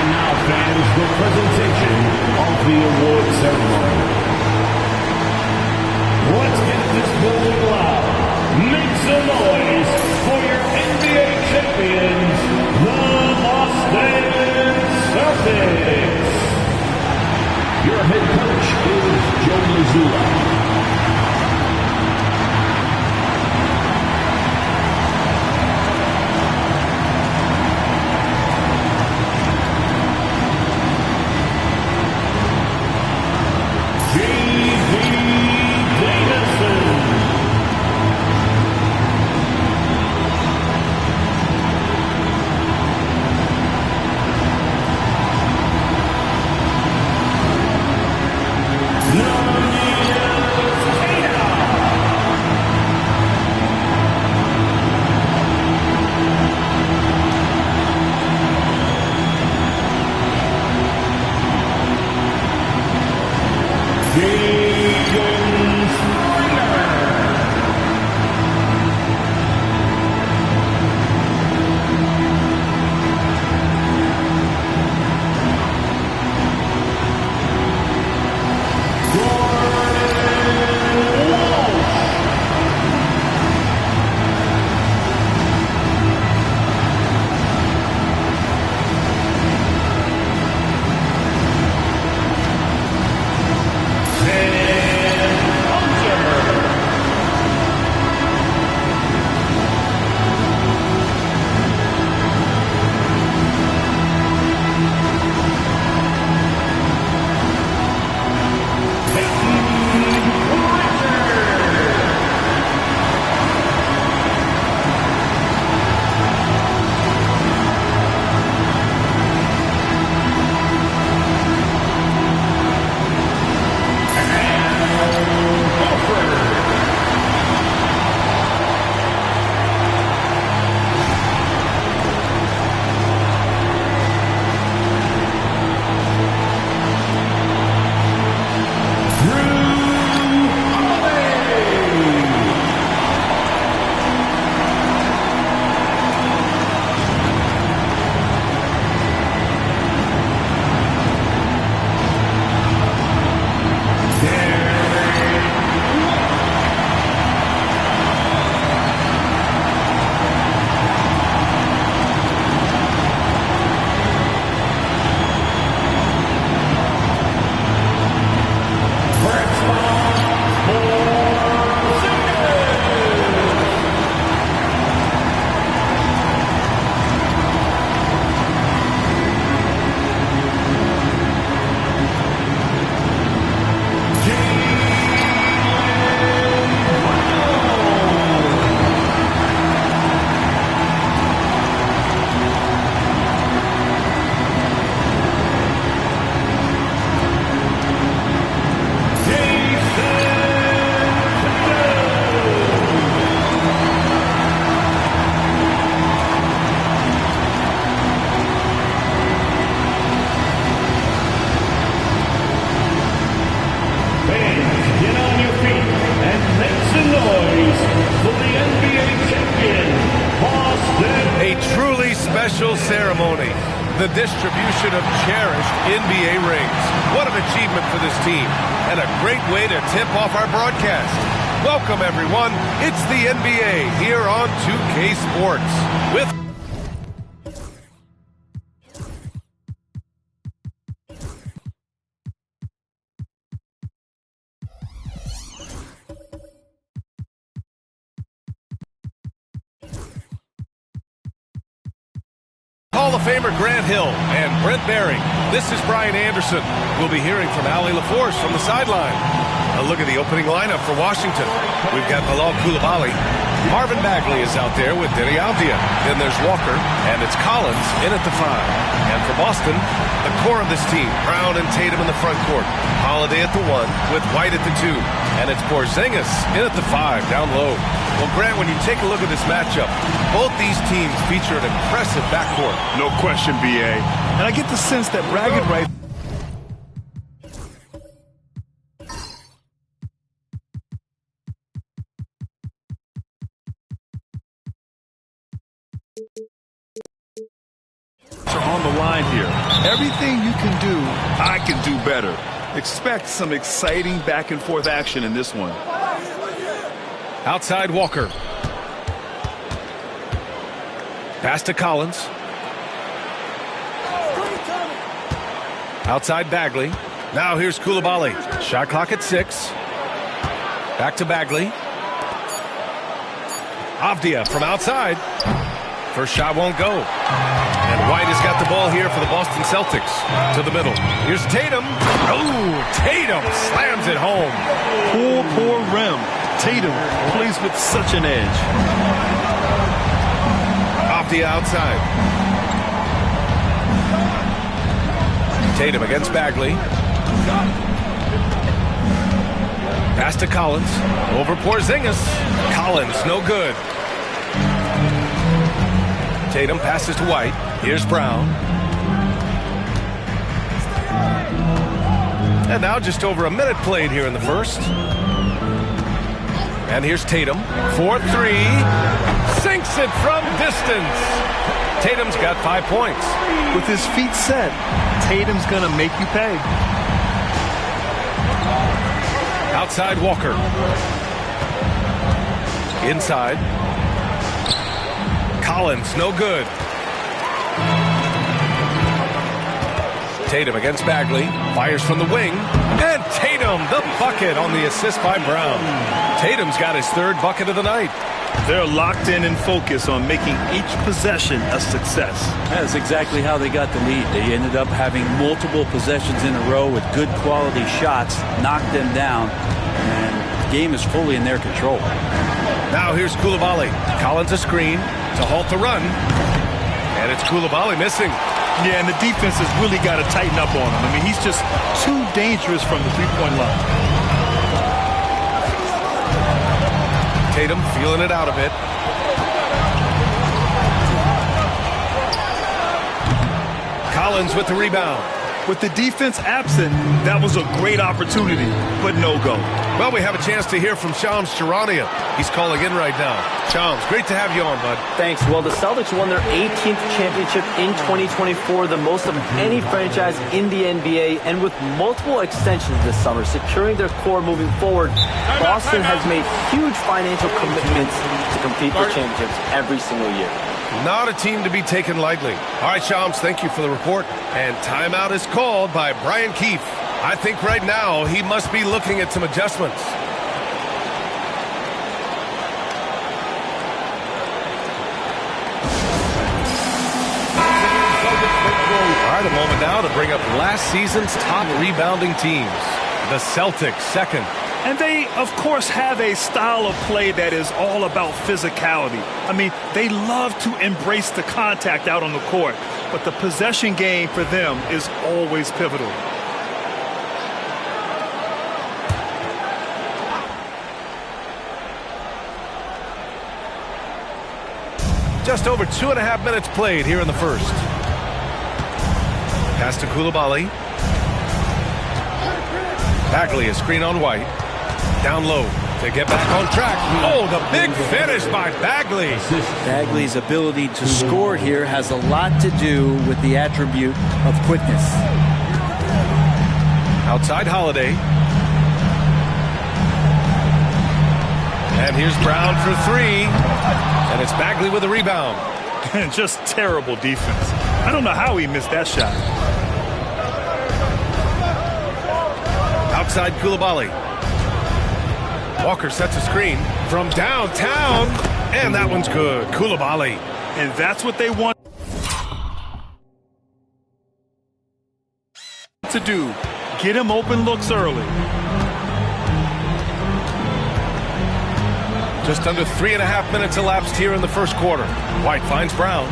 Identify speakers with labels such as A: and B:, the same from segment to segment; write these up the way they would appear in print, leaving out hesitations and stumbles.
A: And now, fans, the presentation of the award ceremony. Let's get this building loud. Make some noise for your NBA champions, the Boston Celtics. Your head coach is Joe Mazzulla.
B: Ceremony, the distribution of cherished NBA rings. What an achievement for this team, and a great way to tip off our broadcast. Welcome, everyone. It's the NBA here on 2K Sports with Hall of Famer Grant Hill and Brent Barry. This is Brian Anderson. We'll be hearing from Allie LaForce from the sideline. A look at the opening lineup for Washington. We've got Bilal Coulibaly. Marvin Bagley is out there with Denny Avdia. Then there's Walker, and it's Collins in at the 5. And for Boston, the core of this team, Brown and Tatum in the front court. Holiday at the 1 with White at the 2. And it's Porzingis in at the 5 down low. Well, Grant, when you take a look at this matchup, both these teams feature an impressive backcourt.
C: No question, B.A. And I get the sense that Braggett right are on the line here. Everything you can do, I can do better. Expect some exciting back-and-forth action in this one.
B: Outside Walker. Pass to Collins. Outside Bagley. Now here's Koulibaly. Shot clock at 6. Back to Bagley. Avdia from outside. First shot won't go. And White has got the ball here for the Boston Celtics. To the middle. Here's Tatum. Oh, Tatum slams it home.
C: Poor rim. Tatum plays with such an edge.
B: Avdia outside. Tatum against Bagley. Pass to Collins. Over Porzingis. Collins, no good. Tatum passes to White. Here's Brown. And now just over a minute played here in the first. And here's Tatum. 4-3. Sinks it from distance. Tatum's got 5 points.
C: With his feet set, Tatum's going to make you pay.
B: Outside Walker. Inside. Collins, no good. Tatum against Bagley. Fires from the wing. And Tatum, the bucket on the assist by Brown. Tatum's got his 3rd bucket of the night.
C: They're locked in and focused on making each possession a success.
D: That's exactly how they got the lead. They ended up having multiple possessions in a row with good quality shots, knocked them down, and the game is fully in their control.
B: Now here's Koulibaly. Collins a screen to halt the run. And it's Koulibaly missing.
C: Yeah, and the defense has really got to tighten up on him. I mean, he's just too dangerous from the three-point line.
B: Tatum feeling it out a bit. Collins with the rebound.
C: With the defense absent, that was a great opportunity, but no go.
B: Well, we have a chance to hear from Shams Charania. He's calling in right now. Shams, great to have you on, bud.
E: Thanks. Well, the Celtics won their 18th championship in 2024, the most of any franchise in the NBA, and with multiple extensions this summer, securing their core moving forward. Boston has made huge financial commitments to compete for championships every single year.
B: Not a team to be taken lightly. All right, Shams, thank you for the report. And timeout is called by Brian Keefe. I think right now he must be looking at some adjustments. All right, a moment now to bring up last season's top rebounding teams. The Celtics, second.
C: And they, of course, have a style of play that is all about physicality. I mean, they love to embrace the contact out on the court, but the possession game for them is always pivotal.
B: Just over 2.5 minutes played here in the first. Pass to Koulibaly. Bagley, a screen on White. Down low to get back on track. Oh, the big finish by Bagley.
D: Bagley's ability to score here has a lot to do with the attribute of quickness.
B: Outside Holiday. And here's Brown for 3. And it's Bagley with a rebound.
C: Just terrible defense. I don't know how he missed that shot.
B: Outside Koulibaly. Walker sets a screen from downtown, and that one's good. Koulibaly.
C: And that's what they want to do. Get him open looks early.
B: Just under 3.5 minutes elapsed here in the first quarter. White finds Brown.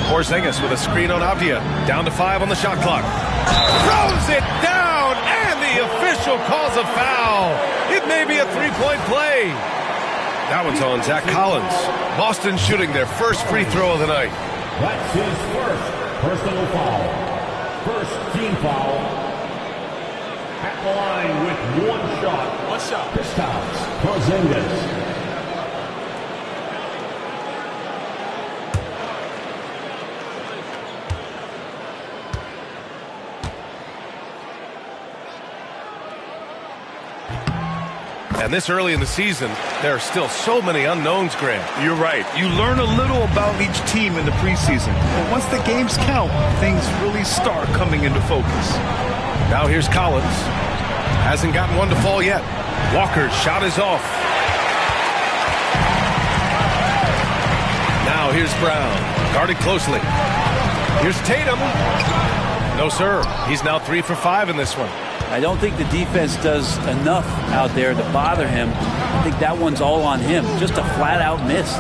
B: Porzingis with a screen on Avdia. Down to 5 on the shot clock. Throws it down, and the official calls a foul. It may be a three-point play. That one's on Zach Collins. Boston shooting their first free throw of the night.
A: That's his first personal foul. First team foul. At the line with one shot. Kristaps Porzingis.
B: And this early in the season, there are still so many unknowns, Grant.
C: You're right. You learn a little about each team in the preseason. But once the games count, things really start coming into focus.
B: Now here's Collins. Hasn't gotten one to fall yet. Walker's shot is off. Now here's Brown. Guarded closely. Here's Tatum. No, sir. He's now 3 for 5 in this one.
D: I don't think the defense does enough out there to bother him. I think that one's all on him. Just a flat-out miss.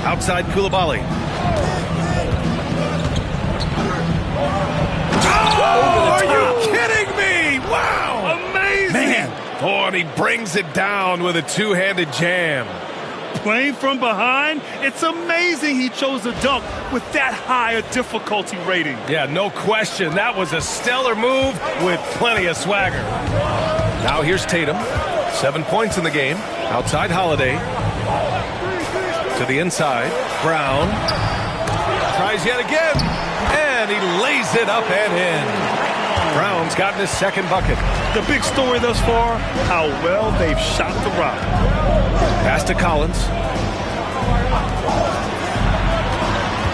B: Outside Coulibaly. Oh, are you kidding me? Wow.
C: Amazing.
B: Man. Oh, and he brings it down with a two-handed jam.
C: Playing from behind, it's amazing he chose to dunk with that high a difficulty rating.
B: Yeah, no question. That was a stellar move with plenty of swagger. Now here's Tatum. 7 points in the game. Outside Holiday. To the inside. Brown. Tries yet again. And he lays it up and in. Brown's gotten his second bucket.
C: The big story thus far, how well they've shot the rock.
B: Pass to Collins.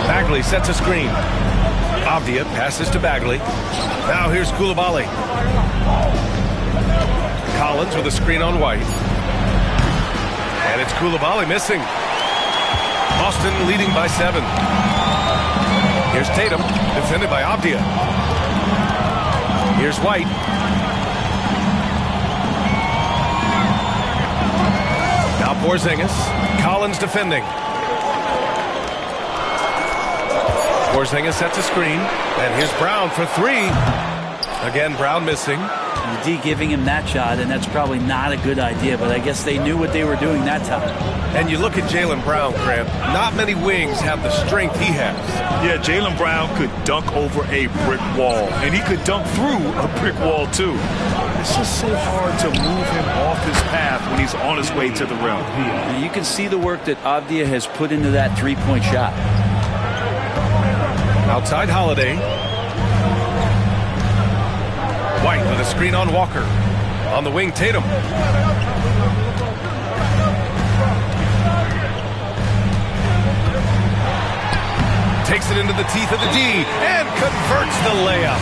B: Bagley sets a screen. Avdia passes to Bagley. Now here's Coulibaly. Collins with a screen on White. And it's Coulibaly missing. Boston leading by 7. Here's Tatum, defended by Avdia. Here's White. Now Porzingis. Collins defending. Porzingis sets a screen. And here's Brown for 3. Again, Brown missing.
D: The D giving him that shot, and that's probably not a good idea, but I guess they knew what they were doing that time.
B: And you look at Jaylen Brown, Grant. Not many wings have the strength he has.
C: Yeah, Jaylen Brown could dunk over a brick wall, and he could dunk through a brick wall, too. It's just so hard to move him off his path when he's on his way to the rim.
D: And you can see the work that Avdia has put into that three-point shot.
B: Outside Holiday. White with a screen on Walker. On the wing, Tatum. Takes it into the teeth of the D and converts the layup.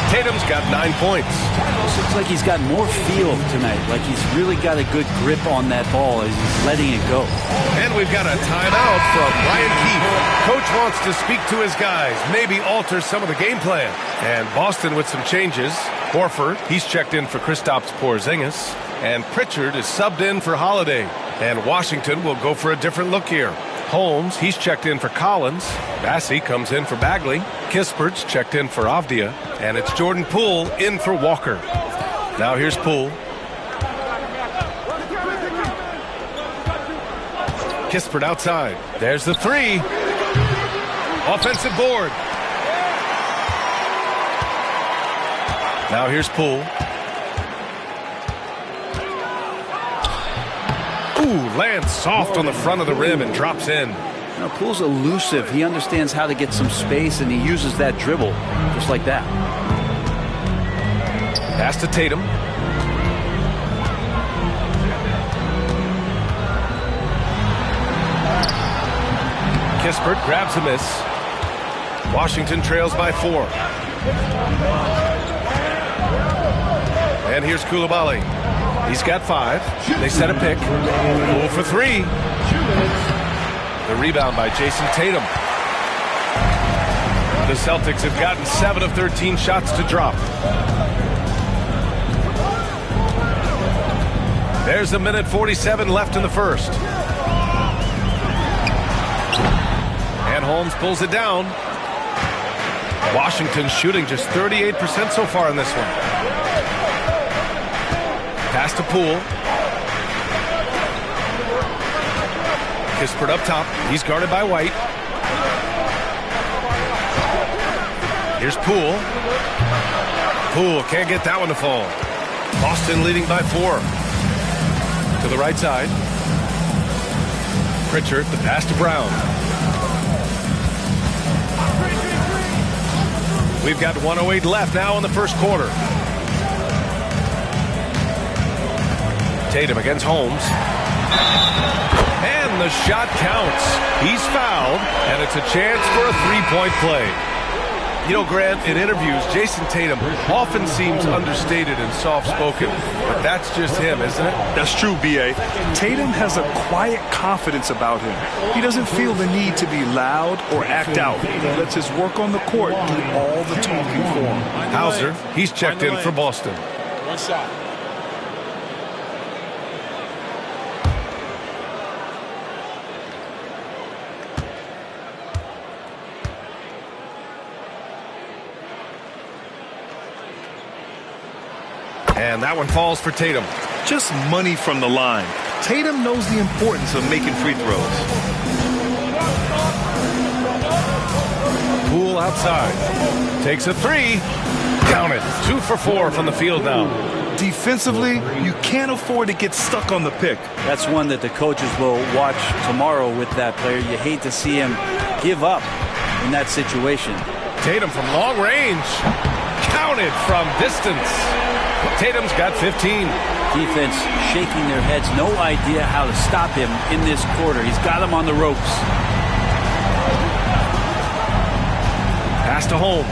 B: Tatum's got 9 points.
D: This looks like he's got more feel tonight, like he's really got a good grip on that ball as he's letting it go.
B: And we've got a timeout from Brian Keefe. Coach wants to speak to his guys, maybe alter some of the game plan. And Boston with some changes. Horford, he's checked in for Kristaps Porzingis. And Pritchard is subbed in for Holiday. And Washington will go for a different look here. Holmes, he's checked in for Collins. Bassey comes in for Bagley. Kispert's checked in for Avdia. And it's Jordan Poole in for Walker. Now here's Poole. Kispert outside. There's the 3. Offensive board. Now here's Poole. Ooh, lands soft on the front of the rim and drops in.
D: Now, Poole's elusive. He understands how to get some space, and he uses that dribble just like that.
B: Pass to Tatum. Kispert grabs a miss. Washington trails by 4. And here's Coulibaly. He's got 5. They set a pick. Poole for 3. The rebound by Jason Tatum. The Celtics have gotten 7 of 13 shots to drop. There's a minute 47 left in the first. And Holmes pulls it down. Washington shooting just 38% so far in this one. Pass to Poole. Kispert up top. He's guarded by White. Here's Poole. Poole can't get that one to fall. Boston leading by 4. To the right side. Pritchard, the pass to Brown. We've got 1:08 left now in the first quarter. Tatum against Holmes. And the shot counts. He's fouled, and it's a chance for a three-point play. You know, Grant, in interviews, Jason Tatum often seems understated and soft-spoken, but that's just him, isn't it?
C: That's true, B.A. Tatum has a quiet confidence about him. He doesn't feel the need to be loud or act out. He lets his work on the court do all the talking for him.
B: Hauser, he's checked in for Boston.
F: One shot.
B: And that one falls for Tatum.
C: Just money from the line. Tatum knows the importance of making free throws.
B: Poole outside. Takes a three. Count it. 2 for 4 from the field now.
C: Defensively, you can't afford to get stuck on the pick.
D: That's one that the coaches will watch tomorrow with that player. You hate to see him give up in that situation.
B: Tatum from long range. Counted from distance. Tatum's got 15.
D: Defense shaking their heads. No idea how to stop him in this quarter. He's got him on the ropes.
B: Pass to Holmes.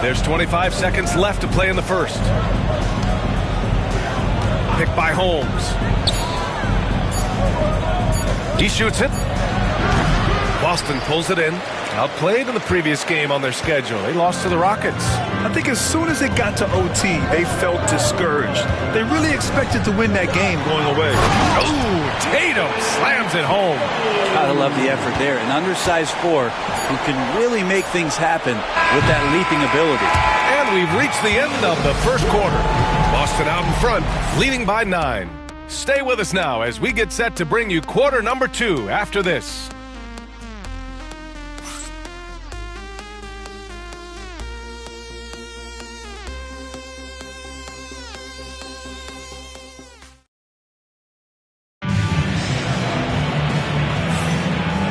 B: There's 25 seconds left to play in the first. Picked by Holmes. He shoots it. Boston pulls it in. Outplayed in the previous game on their schedule. They lost to the Rockets.
C: I think as soon as it got to OT, they felt discouraged. They really expected to win that game going away.
B: Oh, Tatum slams it home.
D: Gotta love the effort there. An undersized 4 who can really make things happen with that leaping ability.
B: And we've reached the end of the first quarter. Boston out in front, leading by 9. Stay with us now as we get set to bring you quarter number 2 after this.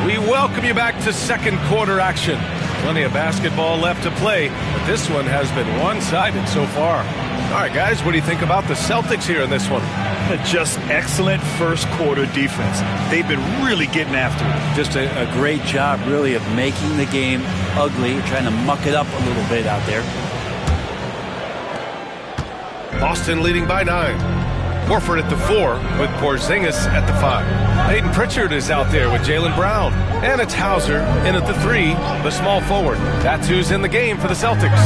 B: We welcome you back to second quarter action. Plenty of basketball left to play, but this one has been one-sided so far. All right, guys, what do you think about the Celtics here in this one?
C: Just excellent first quarter defense. They've been really getting after it.
D: Just a great job, really, of making the game ugly, trying to muck it up a little bit out there.
B: Boston leading by 9. Horford at the 4 with Porzingis at the 5. Peyton Pritchard is out there with Jaylen Brown. And it's Hauser in at the 3, the small forward. That's who's in the game for the Celtics.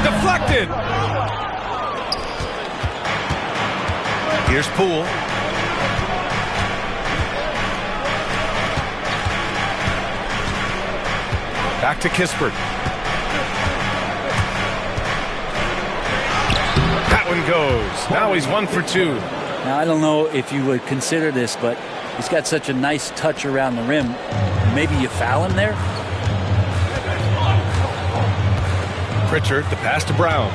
B: Deflected! Here's Poole. Back to Kispert. That one goes. Now he's 1 for 2.
D: Now, I don't know if you would consider this, but he's got such a nice touch around the rim. Maybe you foul him there?
B: Pritchard, the pass to Brown.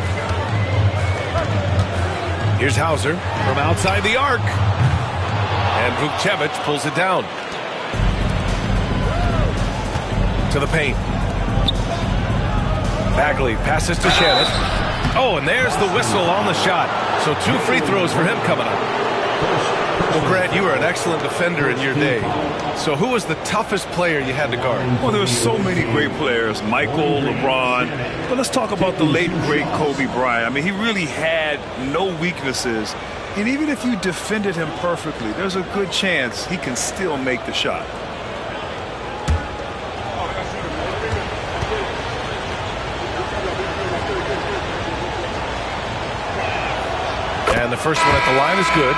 B: Here's Hauser from outside the arc. And Vukcevic pulls it down. To the paint. Bagley passes to Shannon. Oh, and there's the whistle on the shot. So 2 free throws for him coming up. Well, Grant, you were an excellent defender in your day. So who was the toughest player you had to guard?
C: Well, there were so many great players. Michael, LeBron. But let's talk about the late, great Kobe Bryant. I mean, he really had no weaknesses. And even if you defended him perfectly, there's a good chance he can still make the shot.
B: And the first one at the line is good.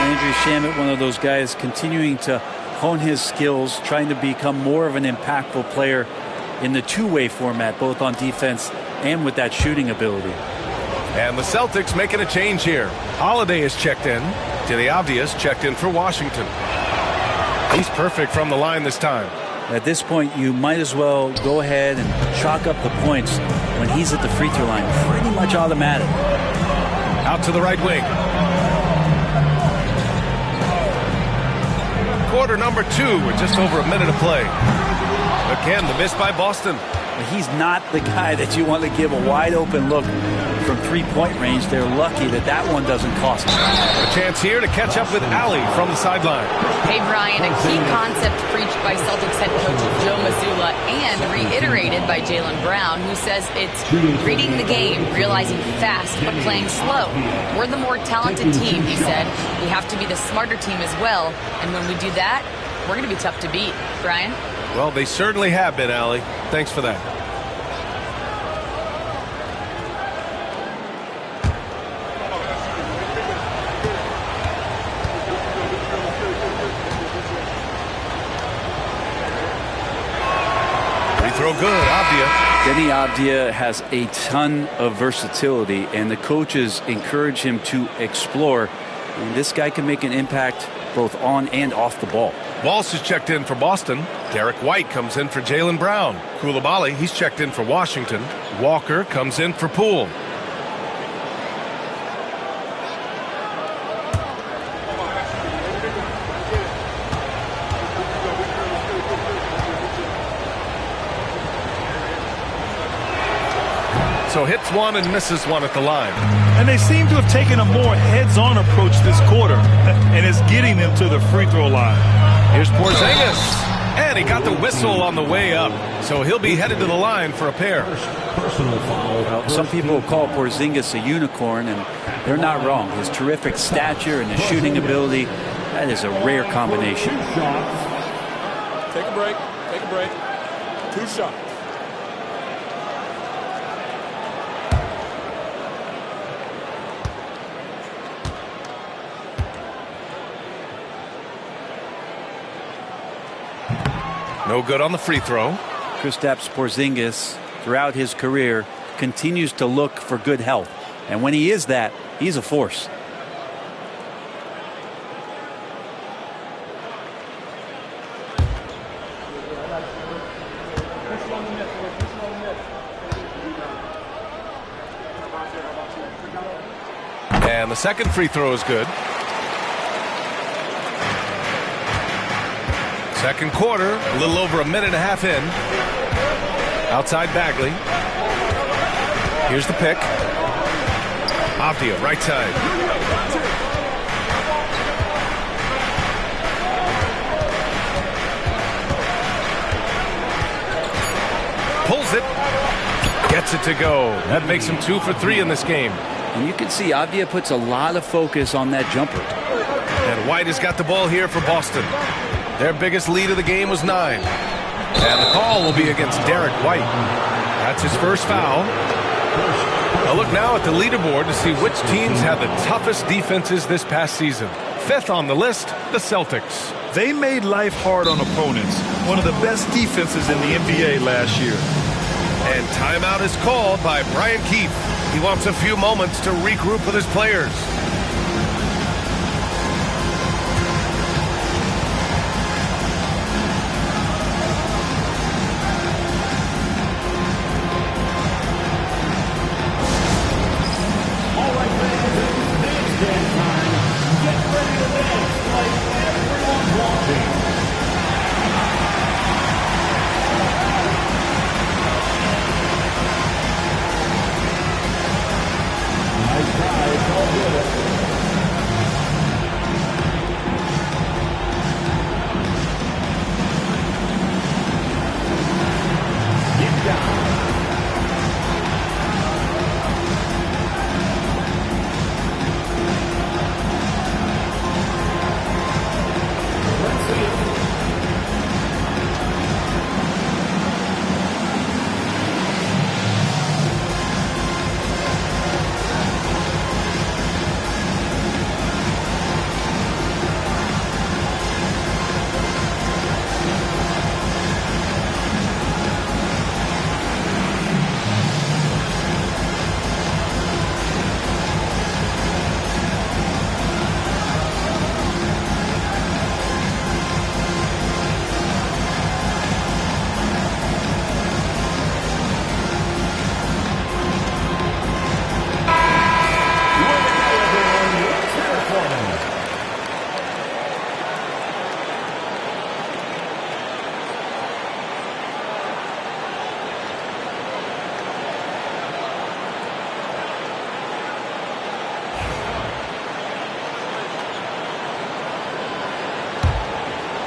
D: Landry Shamet, one of those guys continuing to hone his skills, trying to become more of an impactful player in the two-way format, both on defense and with that shooting ability.
B: And the Celtics making a change here. Holiday is checked in. Deni Avdija checked in for Washington. He's perfect from the line this time.
D: At this point, you might as well go ahead and chalk up the points when he's at the free throw line. Pretty much automatic.
B: Out to the right wing. Quarter number 2 with just over a minute to play. Again, the miss by Boston.
D: But he's not the guy that you want to give a wide open look from three-point range. They're lucky that that one doesn't cost them.
B: A chance here to catch up with Allie from the sideline.
F: Hey, Brian, a key concept preached by Celtics head coach Joe Mazzulla and reiterated by Jaylen Brown, who says it's reading the game, realizing fast, but playing slow. We're the more talented team, he said. We have to be the smarter team as well, and when we do that, we're going to be tough to beat. Brian?
B: Well, they certainly have been, Allie. Thanks for that. Free throw good, Avdija.
D: Deni Avdija has a ton of versatility, and the coaches encourage him to explore. And this guy can make an impact both on and off the ball.
B: Walsh is checked in for Boston. Derek White comes in for Jaylen Brown. Coulibaly, he's checked in for Washington. Walker comes in for Poole. So hits one and misses one at the line.
C: And they seem to have taken a more heads-on approach this quarter, and it's getting them to the free throw line.
B: Here's Porzingis. And he got the whistle on the way up. So he'll be headed to the line for a pair.
A: Personal foul.
D: Well, some people call Porzingis a unicorn, and they're not wrong. His terrific stature and his shooting ability, that is a rare combination.
G: Take a break. Take a break. 2 shots.
B: No good on the free throw.
D: Kristaps Porzingis, throughout his career, continues to look for good health. And when he is that, he's a force.
B: And the second free throw is good. Second quarter, a little over a minute and a half in. Outside Bagley. Here's the pick. Avdija, right side. Pulls it. Gets it to go. That makes him 2 for 3 in this game.
D: And you can see Avdija puts a lot of focus on that jumper.
B: And White has got the ball here for Boston. Their biggest lead of the game was 9. And the call will be against Derek White. That's his first foul. A look now at the leaderboard to see which teams had the toughest defenses this past season. 5th on the list, the Celtics.
C: They made life hard on opponents. One of the best defenses in the NBA last year.
B: And timeout is called by Brian Keefe. He wants a few moments to regroup with his players.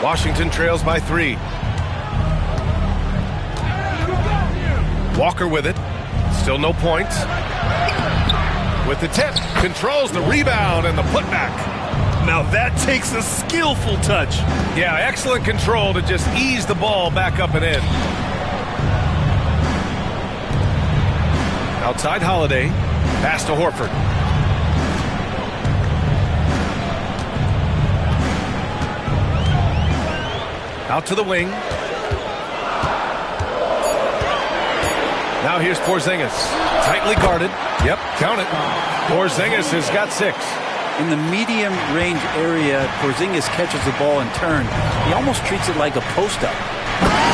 B: Washington trails by 3. Walker with it. Still no points. With the tip. Controls the rebound and the putback.
C: Now that takes a skillful touch.
B: Yeah, excellent control to just ease the ball back up and in. Outside Holiday. Pass to Horford. Out to the wing. Now here's Porzingis. Tightly guarded. Yep, count it. Porzingis has got 6.
D: In the medium range area, Porzingis catches the ball and turn. He almost treats it like a post-up.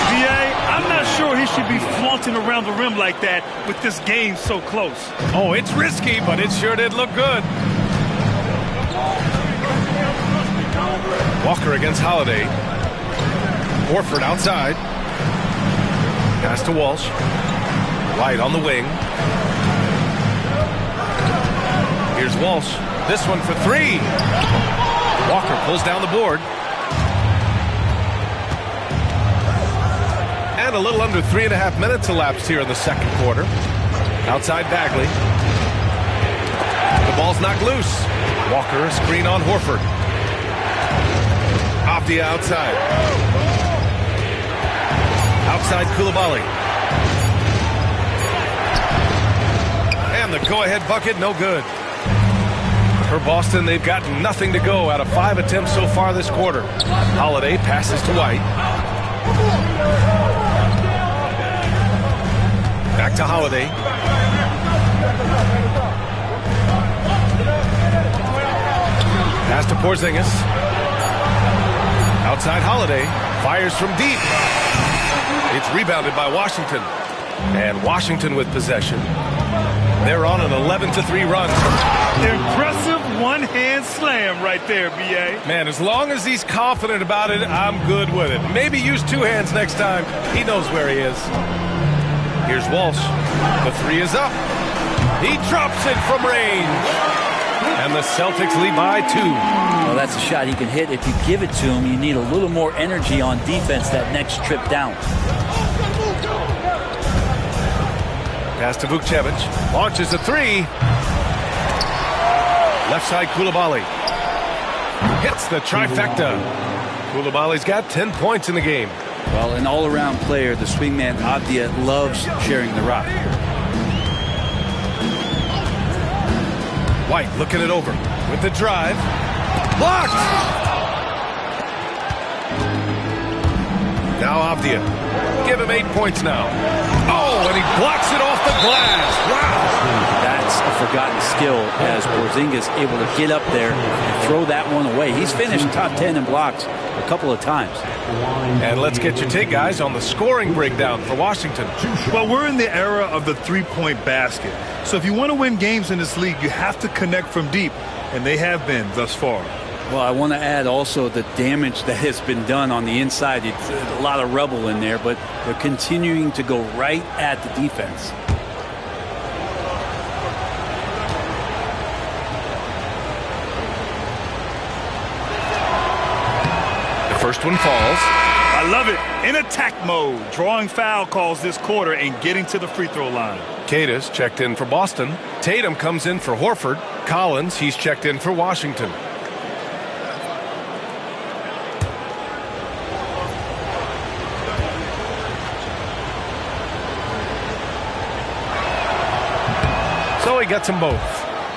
C: DA, I'm not sure he should be flaunting around the rim like that with this game so close.
B: Oh, it's risky, but it sure did look good. Walker against Holiday. Horford outside. Pass to Walsh. White on the wing. Here's Walsh. This one for 3. Walker pulls down the board. And a little under 3.5 minutes elapsed here in the second quarter. Outside Bagley. The ball's knocked loose. Walker, a screen on Horford. Off the outside. Outside Coulibaly. And the go-ahead bucket, no good. For Boston, they've got nothing to go out of 5 attempts so far this quarter. Holiday passes to White. Back to Holiday. Pass to Porzingis. Outside Holiday. Fires from deep. It's rebounded by Washington. And Washington with possession. They're on an 11-3 run.
C: Impressive one-hand slam right there, B.A.
B: Man, as long as he's confident about it, I'm good with it. Maybe use 2 hands next time. He knows where he is. Here's Walsh. The 3 is up. He drops it from range. And the Celtics lead by 2.
D: Well, that's a shot he can hit. If you give it to him, you need a little more energy on defense that next trip down.
B: Pass to Vukcevic. Launches a 3. Left side Coulibaly. Hits the trifecta. Koulibaly's got 10 points in the game.
D: Well, an all-around player, the swingman Avdia loves sharing the rock.
B: White looking it over with the drive. Blocked! Now Avdia. Give him 8 points now. Oh, and he blocks it off the glass. Wow!
D: That's a forgotten skill as Porzingis able to get up there and throw that one away. He's finished top 10 in blocks a couple of times.
B: And let's get your take, guys, on the scoring breakdown for Washington.
C: Well, we're in the era of the three-point basket. So if you want to win games in this league, you have to connect from deep, and they have been thus far.
D: Well, I want to add also the damage that has been done on the inside. It's a lot of rubble in there, but they're continuing to go right at the defense.
B: The first one falls.
C: I love it. In attack mode, drawing foul calls this quarter and getting to the free throw line.
B: Cadis checked in for Boston. Tatum comes in for Horford. Collins, he's checked in for Washington. So he gets them both.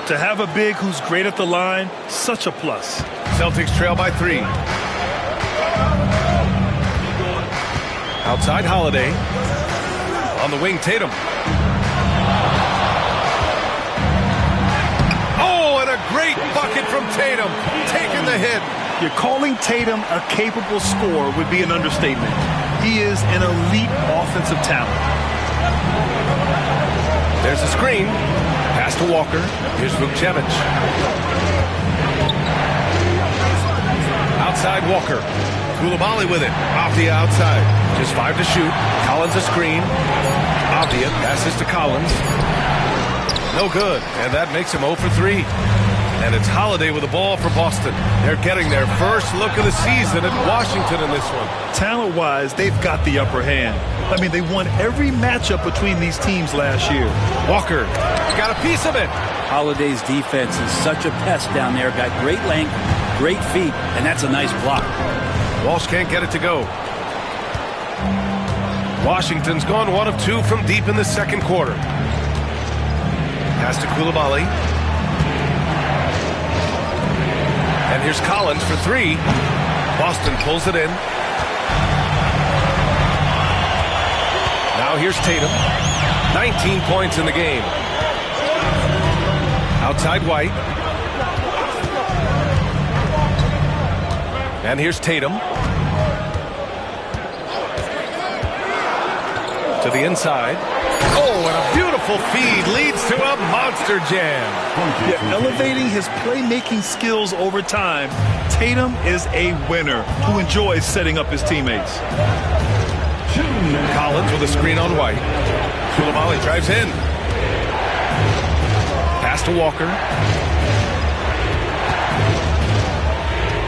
C: To have a big who's great at the line, such a plus.
B: Celtics trail by 3. Outside Holiday. On the wing, Tatum. Oh, and a great bucket from Tatum. Taking the hit.
C: You're calling Tatum a capable scorer would be an understatement. He is an elite offensive talent.
B: There's a screen. Pass to Walker. Here's Vukcevic. Outside Walker. Coulibaly with it. Off the outside. Just 5 to shoot. Collins a screen. Avdia passes to Collins. No good. And that makes him 0 for 3. And it's Holiday with the ball for Boston. They're getting their first look of the season at Washington in this one.
C: Talent-wise, they've got the upper hand. I mean, they won every matchup between these teams last year.
B: Walker got a piece of it.
D: Holiday's defense is such a pest down there. Got great length, great feet, and that's a nice block.
B: Walsh can't get it to go. Washington's gone 1 of 2 from deep in the second quarter. Pass to Coulibaly. And here's Collins for 3. Boston pulls it in. Now here's Tatum. 19 points in the game. Outside White. And here's Tatum. To the inside. Oh, and a beautiful feed leads to a monster jam.
C: Yeah, elevating his playmaking skills over time, Tatum is a winner who enjoys setting up his teammates.
B: Collins with a screen on White. Coulibaly drives in. Pass to Walker.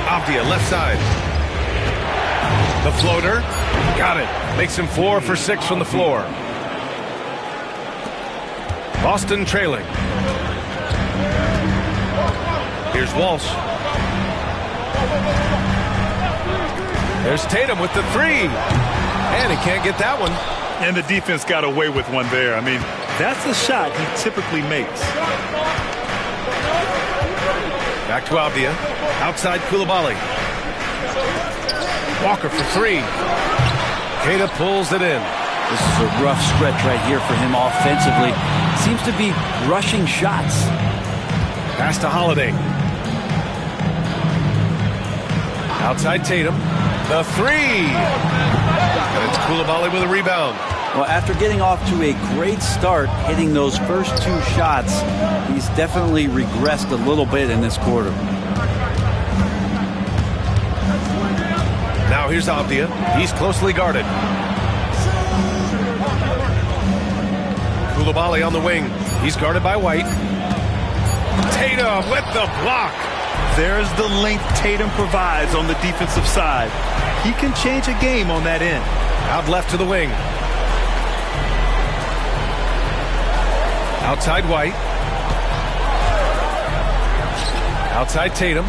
B: Avdia left side. The floater. Got it. Makes him 4 for 6 from the floor. Boston trailing. Here's Walsh. There's Tatum with the 3. And he can't get that one.
C: And the defense got away with one there. I mean, that's a shot he typically makes.
B: Back to Avdia. Outside Coulibaly. Walker for 3. Queta pulls it in.
D: This is a rough stretch right here for him offensively. Seems to be rushing shots.
B: Pass to Holiday. Outside Tatum. The 3. And it's Coulibaly with a rebound.
D: Well, after getting off to a great start, hitting those first 2 shots, he's definitely regressed a little bit in this quarter.
B: Now here's Avdia. He's closely guarded. Coulibaly on the wing. He's guarded by White. Tatum with the block.
C: There's the length Tatum provides on the defensive side. He can change a game on that end.
B: Out left to the wing. Outside White. Outside Tatum.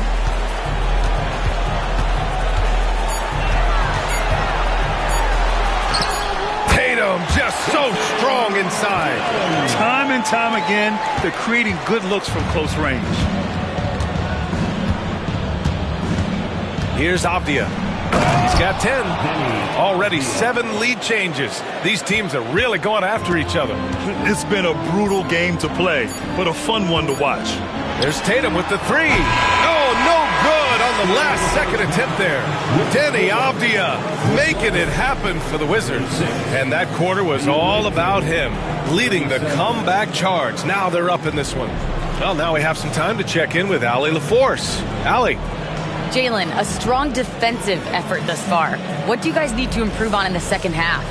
B: Tatum just so strong inside.
C: Time and time again, they're creating good looks from close range.
B: Here's Avdia. He's got 10. Already 7 lead changes. These teams are really going after each other.
C: It's been a brutal game to play, but a fun one to watch.
B: There's Tatum with the 3. Oh, no good on the last second attempt there. Deni Avdia making it happen for the Wizards. And that quarter was all about him, leading the comeback charge. Now they're up in this one. Well, now we have some time to check in with Allie LaForce. Allie.
F: Jalen, a strong defensive effort thus far. What do you guys need to improve on in the second half?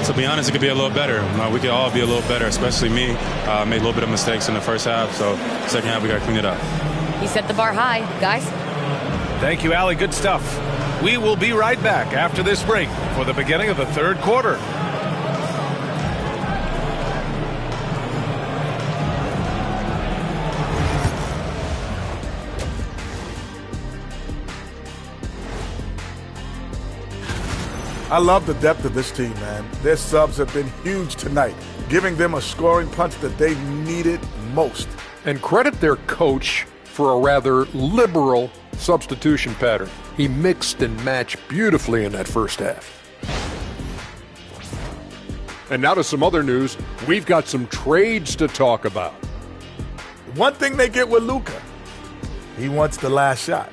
H: To be honest, it could be a little better. We could all be a little better, especially me. Made a little bit of mistakes in the first half, so second half we got to clean it up.
F: He set the bar high, guys.
B: Thank you, Allie. Good stuff. We will be right back after this break for the beginning of the third quarter.
I: I love the depth of this team, man. Their subs have been huge tonight, giving them a scoring punch that they needed most.
J: And credit their coach for a rather liberal substitution pattern. He mixed and matched beautifully in that first half. And now to some other news. We've got some trades to talk about.
I: One thing they get with Luka, he wants the last shot.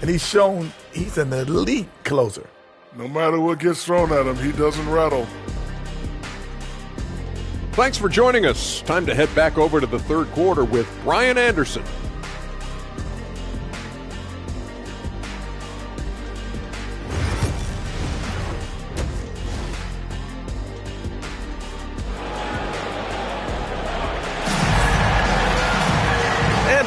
I: And he's shown he's an elite closer.
K: No matter what gets thrown at him, he doesn't rattle.
J: Thanks for joining us. Time to head back over to the third quarter with Brian Anderson.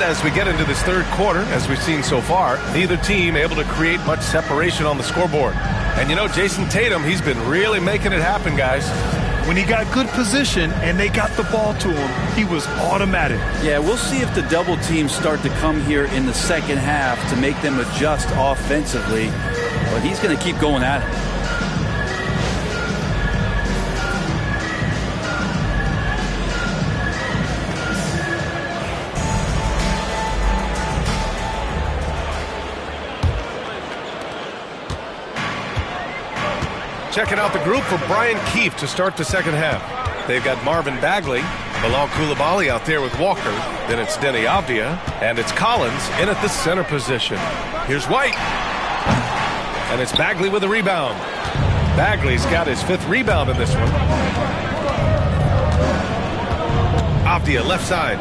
B: as we get into this third quarter, as we've seen so far, neither team able to create much separation on the scoreboard. And you know, Jason Tatum, he's been really making it happen, guys.
C: When he got good position and they got the ball to him, he was automatic.
D: Yeah, we'll see if the double teams start to come here in the second half to make them adjust offensively. But he's going to keep going at it.
B: Checking out the group for Brian Keefe to start the second half. They've got Marvin Bagley, Bilal Coulibaly out there with Walker. Then it's Deni Avdija, and it's Collins in at the center position. Here's White. And it's Bagley with a rebound. Bagley's got his 5th rebound in this one. Avdija left side.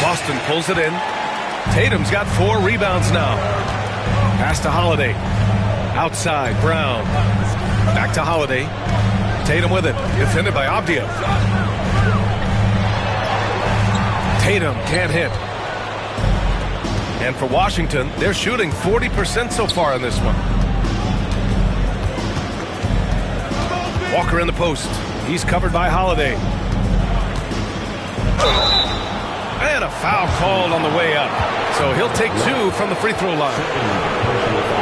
B: Boston pulls it in. Tatum's got 4 rebounds now. Pass to Holiday. Outside, Brown. Back to Holiday. Tatum with it. Defended by Avdija. Tatum can't hit. And for Washington, they're shooting 40% so far in this one. Walker in the post. He's covered by Holiday. And a foul called on the way up. So he'll take 2 from the free throw line.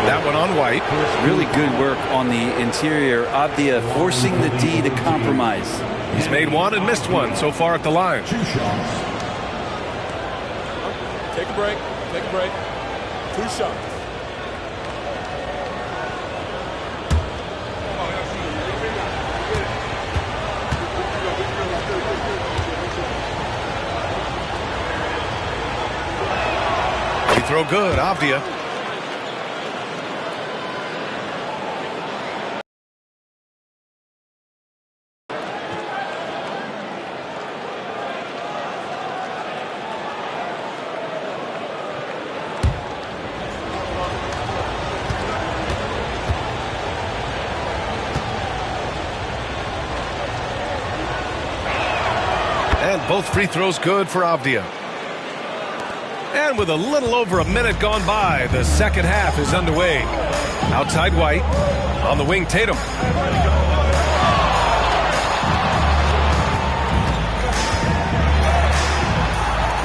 B: That one on White.
D: Really good work on the interior. Avdija forcing the D to compromise.
B: He's made 1 and missed 1 so far at the line.
G: 2 shots. Take a break. Take a break. 2 shots.
B: Throw good, Avdija. And both free throws good for Avdija. And with a little over a minute gone by, the second half is underway. Outside White. On the wing, Tatum.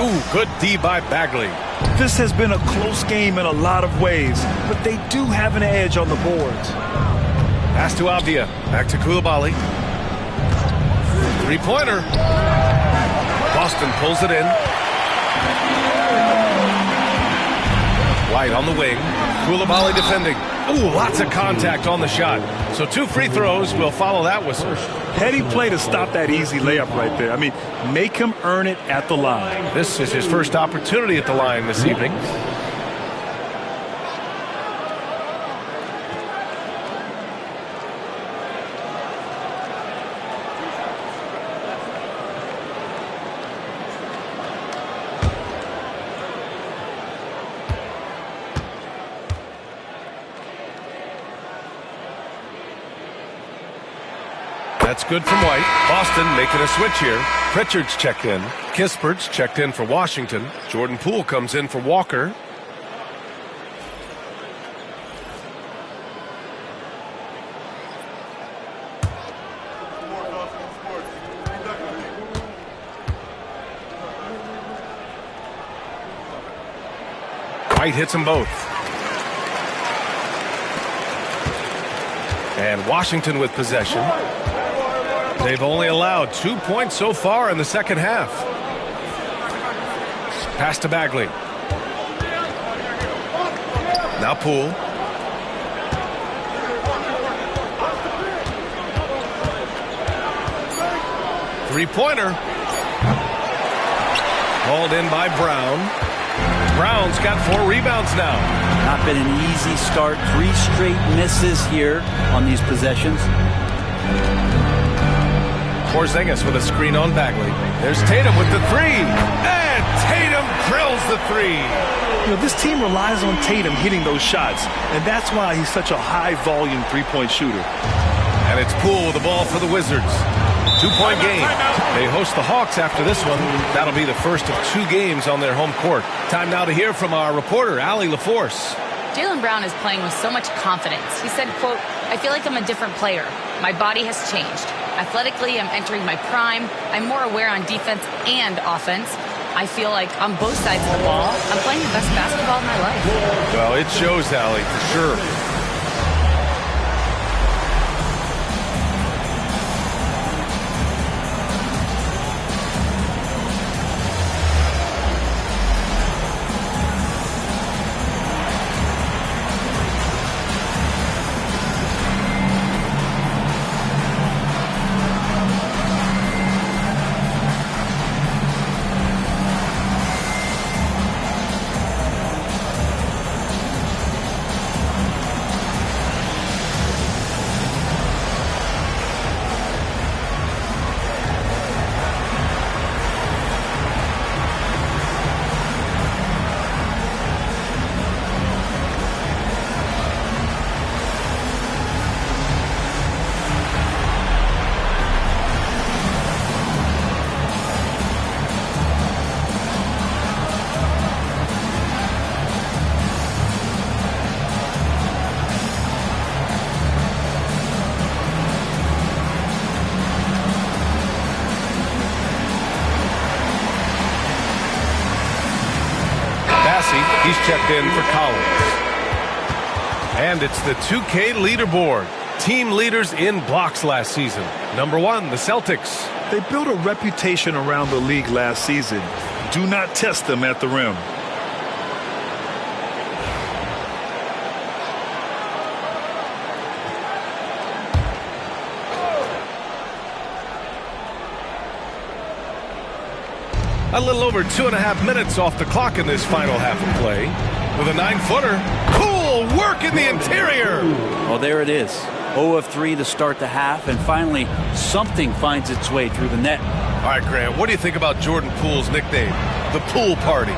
B: Ooh, good D by Bagley.
C: This has been a close game in a lot of ways, but they do have an edge on the boards.
B: Pass to Avdija. Back to Coulibaly. 3-pointer. Boston pulls it in. White on the wing. Coulibaly defending. Ooh, lots of contact on the shot. So 2 free throws will follow that whistle.
C: Heady play to stop that easy layup right there. I mean, make him earn it at the line.
B: This is his first opportunity at the line this evening. That's good from White. Boston making a switch here. Pritchard's checked in. Kispert's checked in for Washington. Jordan Poole comes in for Walker. White hits them both. And Washington with possession. They've only allowed 2 points so far in the second half. Pass to Bagley. Now Poole. Three-pointer. Called in by Brown. Brown's got 4 rebounds now.
D: Not been an easy start. 3 straight misses here on these possessions.
B: Porzingis with a screen on Bagley. There's Tatum with the 3. And Tatum drills the three.
C: You know, this team relies on Tatum hitting those shots, and that's why he's such a high-volume three-point shooter.
B: And it's Poole with the ball for the Wizards. 2-point game. They host the Hawks after this one. That'll be the first of 2 games on their home court. Time now to hear from our reporter, Allie LaForce.
F: Jaylen Brown is playing with so much confidence. He said, quote, "I feel like I'm a different player. My body has changed. Athletically, I'm entering my prime. I'm more aware on defense and offense. I feel like on both sides of the ball, I'm playing the best basketball of my life."
B: Well, it shows, Allie, for sure. He's checked in for Collins. And it's the 2K leaderboard. Team leaders in blocks last season. Number 1, the Celtics.
C: They built a reputation around the league last season. Do not test them at the rim.
B: A little over 2.5 minutes off the clock in this final half of play. With a 9-footer. Poole work in the interior.
D: Well, there it is. 0 of 3 to start the half, and finally something finds its way through the net.
B: All right, Grant, what do you think about Jordan Poole's nickname, the Poole Party?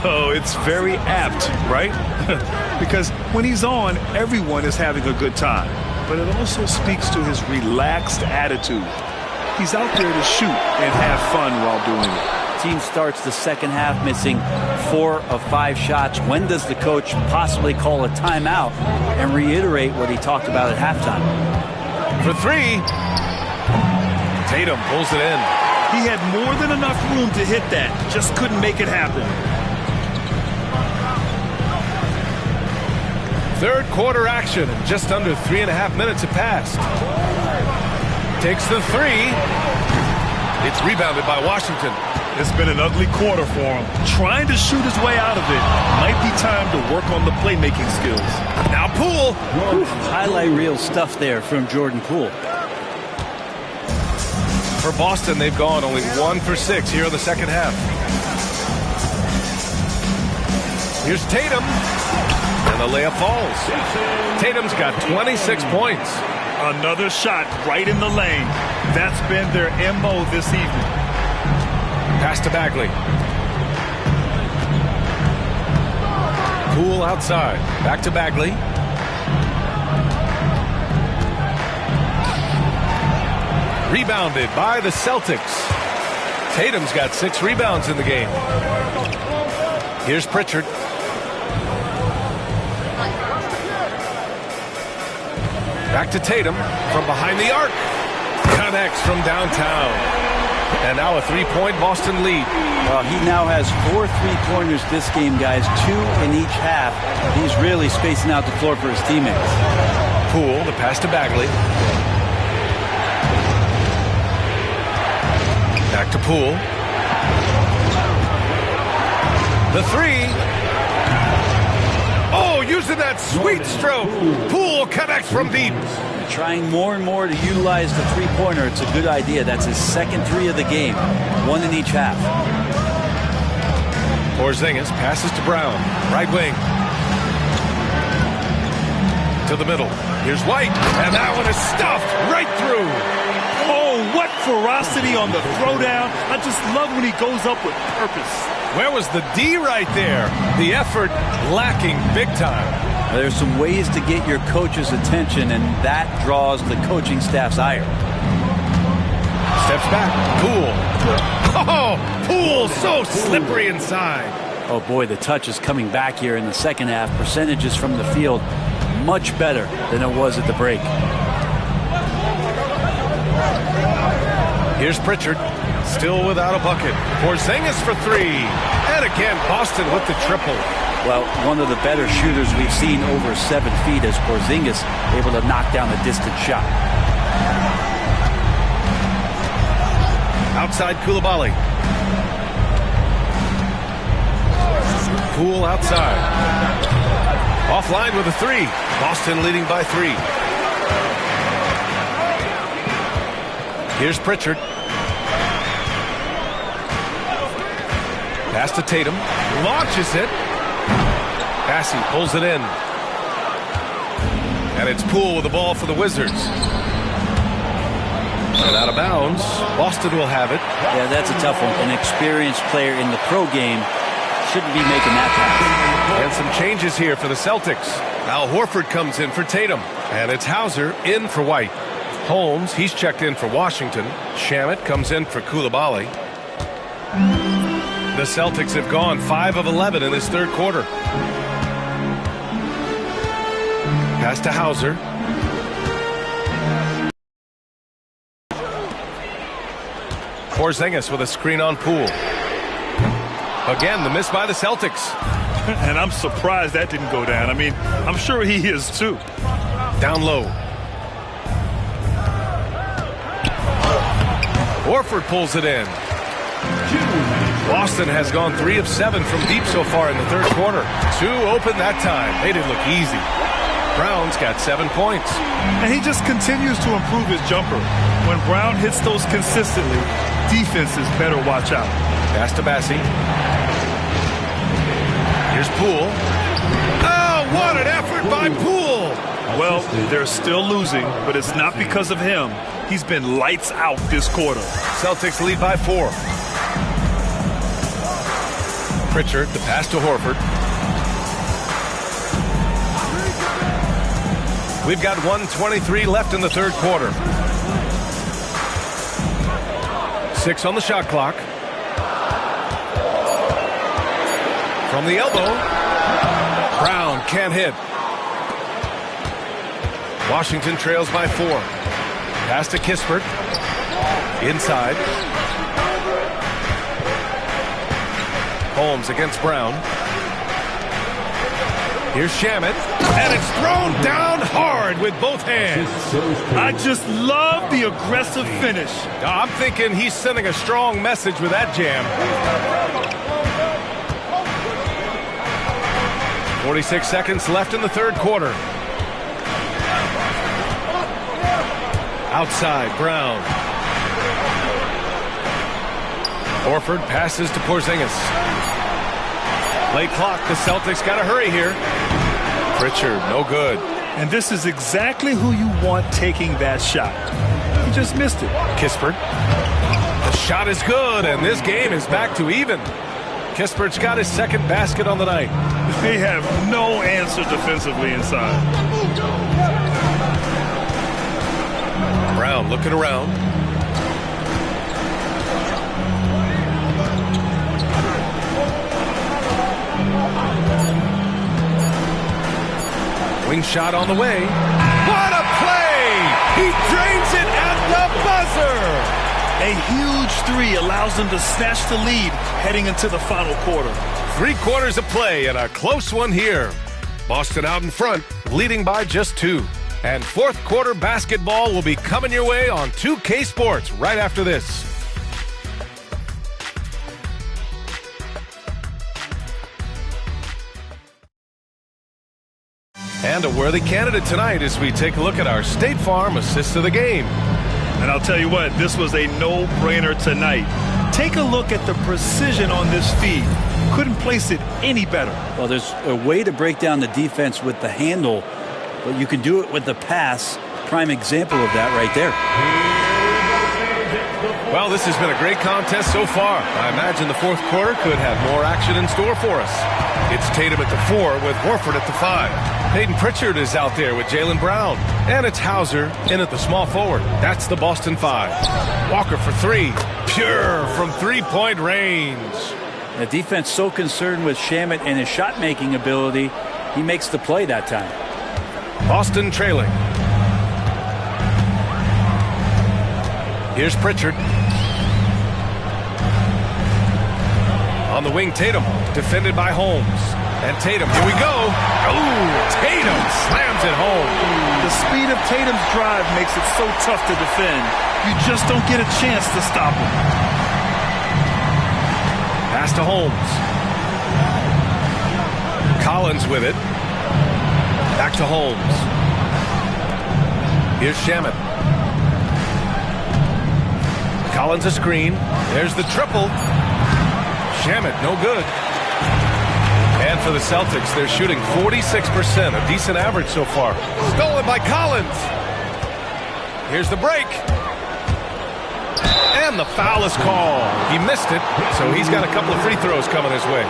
C: Oh, it's very apt, right? Because when he's on, everyone is having a good time. But it also speaks to his relaxed attitude. He's out there to shoot and have fun while doing it.
D: Team starts the second half missing 4 of 5 shots. When does the coach possibly call a timeout and reiterate what he talked about at halftime?
B: For 3, Tatum pulls it in.
C: He had more than enough room to hit that, just couldn't make it happen.
B: Third quarter action, and just under 3.5 minutes have passed. Takes the 3. It's rebounded by Washington.
C: It's been an ugly quarter for him. Trying to shoot his way out of it. Might be time to work on the playmaking skills.
B: Now Poole.
D: Highlight reel stuff there from Jordan Poole.
B: For Boston, they've gone only 1 for 6 here in the second half. Here's Tatum. And the layup falls. Tatum's got 26 points.
C: Another shot right in the lane. That's been their MO this evening.
B: Pass to Bagley. Poole outside. Back to Bagley. Rebounded by the Celtics. Tatum's got 6 rebounds in the game. Here's Pritchard. Back to Tatum from behind the arc. Connects from downtown. And now a 3-point Boston lead.
D: Well, he now has 4 3-pointers this game, guys. 2 in each half. He's really spacing out the floor for his teammates.
B: Poole, the pass to Bagley. Back to Poole. The 3. Oh, using that sweet stroke. Poole connects from deep.
D: Trying more and more to utilize the 3-pointer. It's a good idea. That's his second 3 of the game. 1 in each half.
B: Porzingis passes to Brown. Right wing. To the middle. Here's White. And that one is stuffed right through.
C: Oh, what ferocity on the throwdown. I just love when he goes up with purpose.
B: Where was the D right there? The effort lacking big time.
D: There's some ways to get your coach's attention, and that draws the coaching staff's ire.
B: Steps back. Poole. Oh, Poole so slippery inside.
D: Oh, boy, the touch is coming back here in the second half. Percentages from the field much better than it was at the break.
B: Here's Pritchard, still without a bucket. Porzingis for three. And again, Boston with the triple.
D: Well, one of the better shooters we've seen over 7 feet as Porzingis able to knock down a distant shot.
B: Outside Coulibaly. Poole outside. Offline with a three. Boston leading by 3. Here's Pritchard. Pass to Tatum. Launches it. Bassey pulls it in. And it's Poole with the ball for the Wizards. And out of bounds. Boston will have it.
D: Yeah, that's a tough one. An experienced player in the pro game shouldn't be making that pass.
B: And some changes here for the Celtics. Al Horford comes in for Tatum. And it's Hauser in for White. Holmes, he's checked in for Washington. Shamet comes in for Coulibaly. The Celtics have gone 5 of 11 in this third quarter. Pass to Hauser. Porzingis with a screen on Poole. Again, the miss by the Celtics.
C: And I'm surprised that didn't go down. I mean, I'm sure he is too.
B: Down low. Horford pulls it in. Boston has gone 3 of 7 from deep so far in the third quarter. 2 open that time. They didn't look easy. Brown's got 7 points.
C: And he just continues to improve his jumper. When Brown hits those consistently, defenses better watch out.
B: Pass to Bassey. Here's Poole. Oh, what an effort by Poole!
C: Well, they're still losing, but it's not because of him. He's been lights out this quarter.
B: Celtics lead by 4. Pritchard, the pass to Horford. We've got 1:23 left in the third quarter. 6 on the shot clock. From the elbow. Brown can't hit. Washington trails by 4. Pass to Kispert. Inside. Holmes against Brown. Here's Shamet. And it's thrown down hard with both hands.
C: I just love the aggressive finish.
B: I'm thinking he's sending a strong message with that jam. 46 seconds left in the third quarter. Outside, Brown. Horford passes to Porzingis. Late clock, the Celtics got to hurry here. Pritchard, no good.
C: And this is exactly who you want taking that shot. He just missed it.
B: Kispert. The shot is good, and this game is back to even. Kispert's got his second basket on the night.
C: They have no answer defensively inside.
B: Brown looking around. Wing shot on the way. What a play! He drains it at the buzzer!
C: A huge 3 allows them to snatch the lead heading into the final quarter.
B: 3 quarters of play and a close one here. Boston out in front, leading by just 2. And fourth quarter basketball will be coming your way on 2K Sports right after this. And a worthy candidate tonight as we take a look at our State Farm assist of the game.
C: And I'll tell you what, this was a no-brainer tonight. Take a look at the precision on this feed. Couldn't place it any better.
D: Well, there's a way to break down the defense with the handle, but you can do it with the pass. Prime example of that right there.
B: Well, this has been a great contest so far. I imagine the fourth quarter could have more action in store for us. It's Tatum at the 4 with Horford at the 5. Peyton Pritchard is out there with Jaylen Brown. And it's Hauser in at the small forward. That's the Boston 5. Walker for 3. Pure from three-point range.
D: The defense so concerned with Shamet and his shot-making ability, he makes the play that time.
B: Boston trailing. Here's Pritchard. On the wing, Tatum, defended by Holmes. And Tatum, here we go. Oh, Tatum slams it home.
C: The speed of Tatum's drive makes it so tough to defend. You just don't get a chance to stop him.
B: Pass to Holmes. Collins with it. Back to Holmes. Here's Shamet. Collins a screen. There's the triple. Shamet, no good. And for the Celtics, they're shooting 46%, a decent average so far. Stolen by Collins. Here's the break. And the foul is called. He missed it, so he's got a couple of free throws coming his way.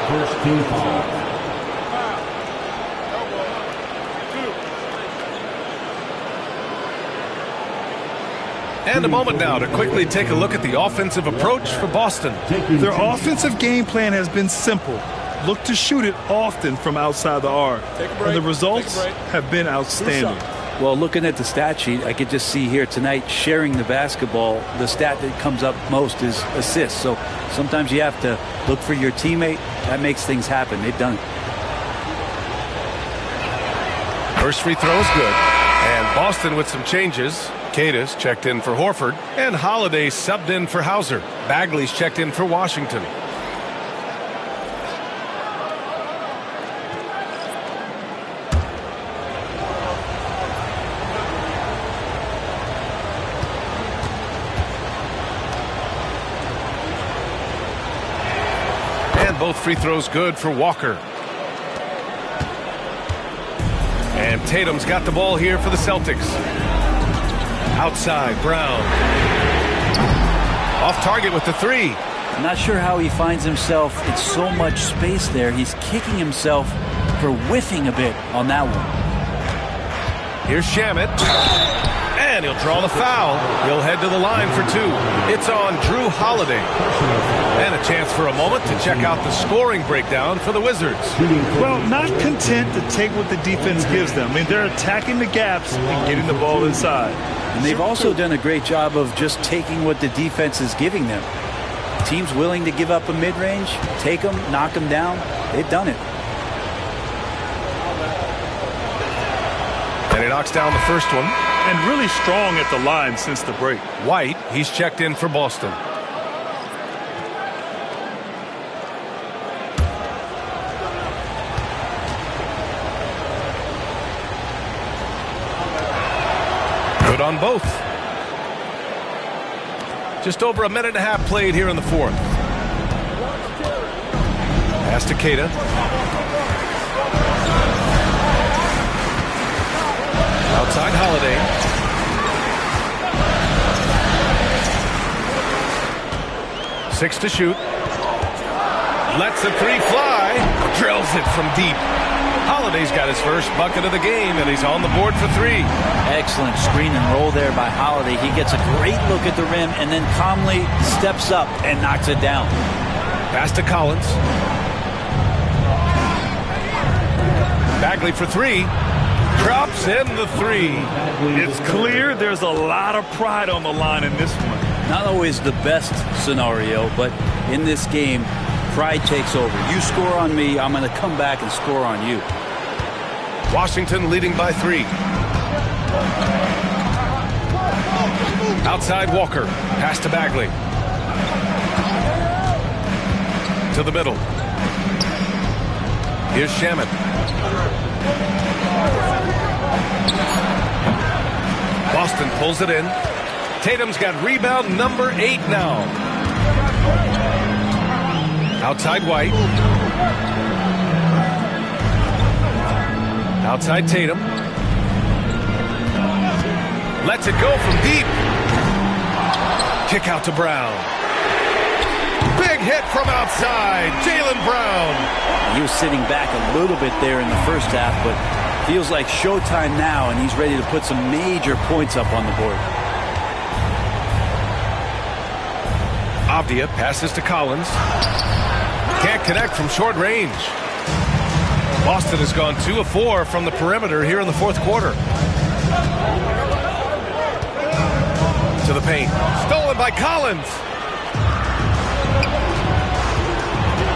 A: First team foul.
B: And a moment now to quickly take a look at the offensive approach for Boston.
C: Their offensive game plan has been simple. Look to shoot it often from outside the arc. And the results have been outstanding.
D: Well, looking at the stat sheet, I could just see here tonight sharing the basketball. The stat that comes up most is assists. So sometimes you have to look for your teammate. That makes things happen. They've done it.
B: First free throw is good. And Boston with some changes. Cadis checked in for Horford, and Holiday subbed in for Hauser. Bagley's checked in for Washington. And both free throws good for Walker. And Tatum's got the ball here for the Celtics. Outside, Brown. Off target with the 3.
D: I'm not sure how he finds himself. It's so much space there. He's kicking himself for whiffing a bit on that one.
B: Here's Shamet. And he'll draw the foul. He'll head to the line for 2. It's on Drew Holiday. And a chance for a moment to check out the scoring breakdown for the Wizards.
C: Well, not content to take what the defense gives them. I mean, they're attacking the gaps and getting the ball inside.
D: And they've also done a great job of just taking what the defense is giving them. Teams willing to give up a mid-range, take them, knock them down. They've done it.
B: And he knocks down the first one.
C: And really strong at the line since the break.
B: White, he's checked in for Boston. Good on both. Just over a minute and a half played here in the fourth. Pass to Queta. Outside Holiday. 6 to shoot. Lets the 3 fly. Drills it from deep. Holiday's got his first bucket of the game, and he's on the board for 3.
D: Excellent screen and roll there by Holiday. He gets a great look at the rim and then calmly steps up and knocks it down.
B: Pass to Collins. Bagley for 3. Drops in the 3.
C: It's clear there's a lot of pride on the line in this one.
D: Not always the best scenario, but in this game, pride takes over. You score on me, I'm going to come back and score on you.
B: Washington leading by 3. Outside Walker. Pass to Bagley. To the middle. Here's Shamet. Boston pulls it in. Tatum's got rebound number 8 now. Outside White. Outside Tatum. Lets it go from deep. Kick out to Brown. Big hit from outside. Jaylen Brown.
D: He was sitting back a little bit there in the first half, but feels like showtime now, and he's ready to put some major points up on the board.
B: Avdia passes to Collins. Can't connect from short range. Boston has gone 2 of 4 from the perimeter here in the fourth quarter. To the paint. Stolen by Collins.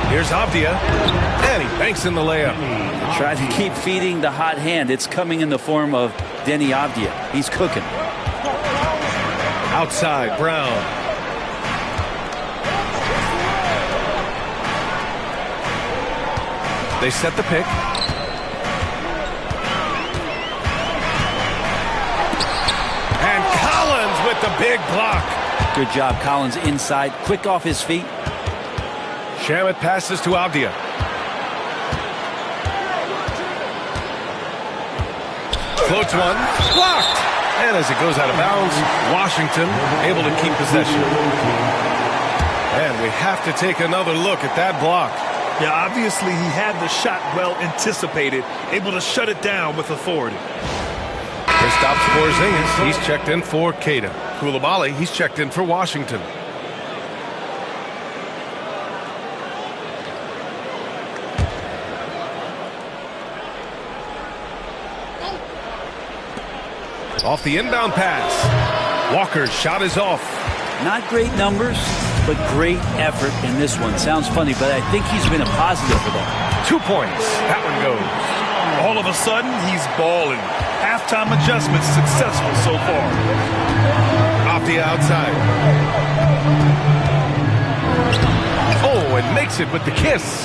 B: Here's Avdia. And he banks in the layup.
D: Try to keep feeding the hot hand. It's coming in the form of Deni Avdia. He's cooking.
B: Outside, Brown. They set the pick. And Collins with the big block.
D: Good job, Collins inside, quick off his feet.
B: Shamet passes to Avdia. Floats one, blocked. And as it goes out of bounds, Washington able to keep possession. And we have to take another look at that block.
C: Yeah, obviously he had the shot well anticipated, able to shut it down with authority.
B: Kristaps Porzingis, he's checked in for Queta. Coulibaly, he's checked in for Washington. Off the inbound pass. Walker's shot is off.
D: Not great numbers, but great effort in this one. Sounds funny, but I think he's been a positive for them.
B: 2 points. That one goes.
C: All of a sudden, he's balling. Halftime adjustments successful so far.
B: Avdia outside. Oh, and makes it with the kiss.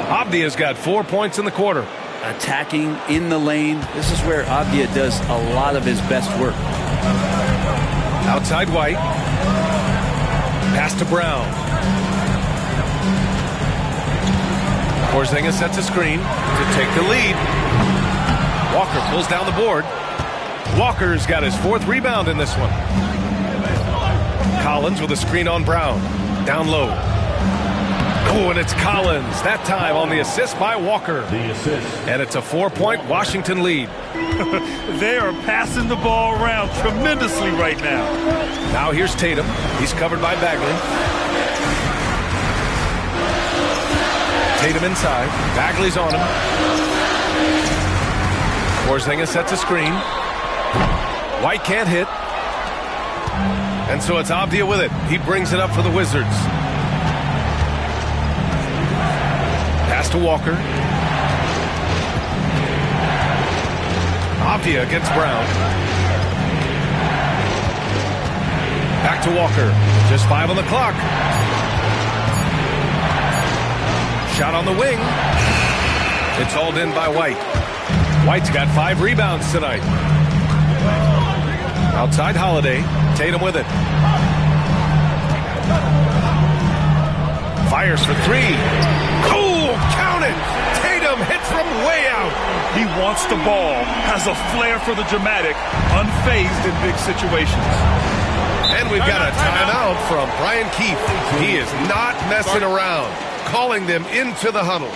B: Avdia's got 4 points in the quarter.
D: Attacking in the lane. This is where Avdia does a lot of his best work.
B: Outside White. Pass to Brown. Porzingis sets a screen to take the lead. Walker pulls down the board. Walker's got his 4th rebound in this one. Collins with a screen on Brown. Down low. Oh, and it's Collins. That time on the assist by Walker. And it's a 4-point Washington lead.
C: They are passing the ball around tremendously right now.
B: Now here's Tatum. He's covered by Bagley. Tatum inside. Bagley's on him. Porzingis sets a screen. White can't hit. And so it's Avdia with it. He brings it up for the Wizards. Pass to Walker. Avdia against Brown. Back to Walker. Just 5 on the clock. Shot on the wing. It's hauled in by White. White's got 5 rebounds tonight. Outside Holiday. Tatum with it. Fires for 3. Oh, count it! Tatum hits from way out.
C: He wants the ball, has a flair for the dramatic, unfazed in big situations.
B: And we've got a timeout from Brian Keefe. He is not messing around, calling them into the huddle.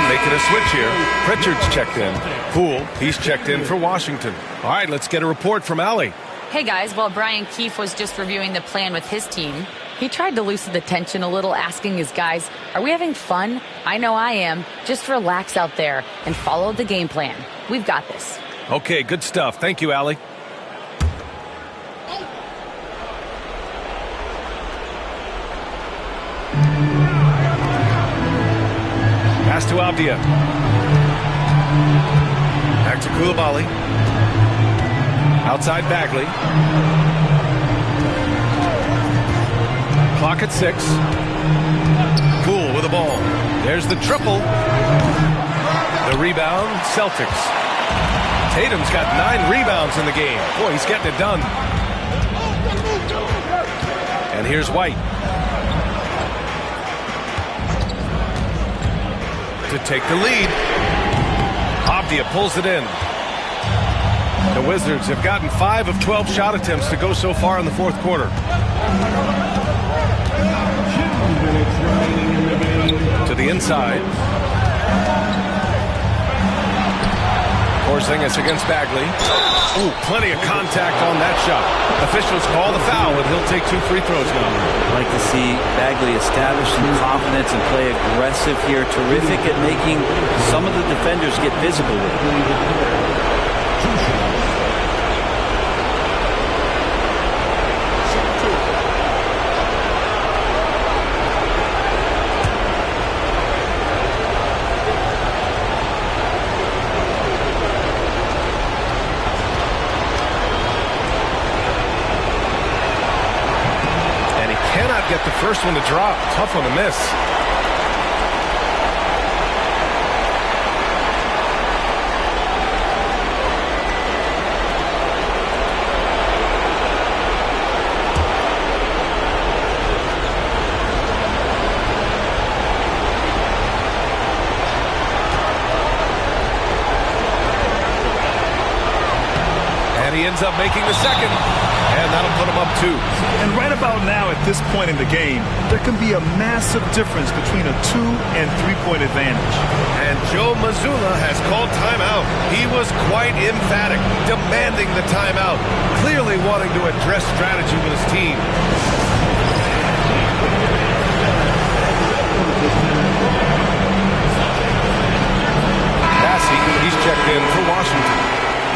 B: Making a switch here. Pritchard's checked in. Poole, he's checked in for Washington. All right, let's get a report from Allie.
F: Hey, guys. While Brian Keefe was just reviewing the plan with his team, he tried to loosen the tension a little, asking his guys, are we having fun? I know I am. Just relax out there and follow the game plan. We've got this.
B: Okay, good stuff. Thank you, Allie. Pass to Avdia. Back to Coulibaly. Outside Bagley. Clock at 6. Poole with the ball. There's the triple. The rebound, Celtics. Tatum's got 9 rebounds in the game. Boy, he's getting it done. And here's White. To take the lead. Avdija pulls it in. The Wizards have gotten 5 of 12 shot attempts to go so far in the fourth quarter. To the inside. Porzingis against Bagley. Ooh, plenty of contact on that shot. Officials call the foul, and he'll take 2 free throws now.
D: I'd like to see Bagley establish some confidence and play aggressive here. Terrific at making some of the defenders get visible with it.
B: Get the first one to drop. Tough one to miss. And he ends up making the second. And that'll put him up 2.
C: And right about now, at this point in the game, there can be a massive difference between a 2- and 3-point advantage.
B: And Joe Mazzulla has called timeout. He was quite emphatic, demanding the timeout, clearly wanting to address strategy with his team. Bassey, he's checked in for Washington.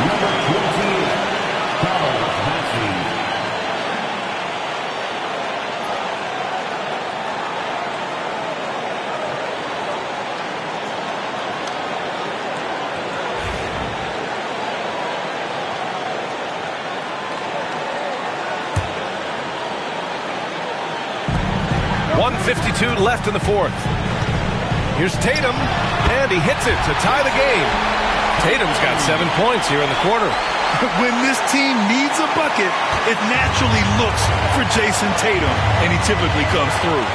A: Number 28, Charles Bassey.
B: .52 left in the fourth. Here's Tatum, and he hits it to tie the game. Tatum's got 7 points here in the quarter.
C: When this team needs a bucket, it naturally looks for Jason Tatum, and he typically comes through.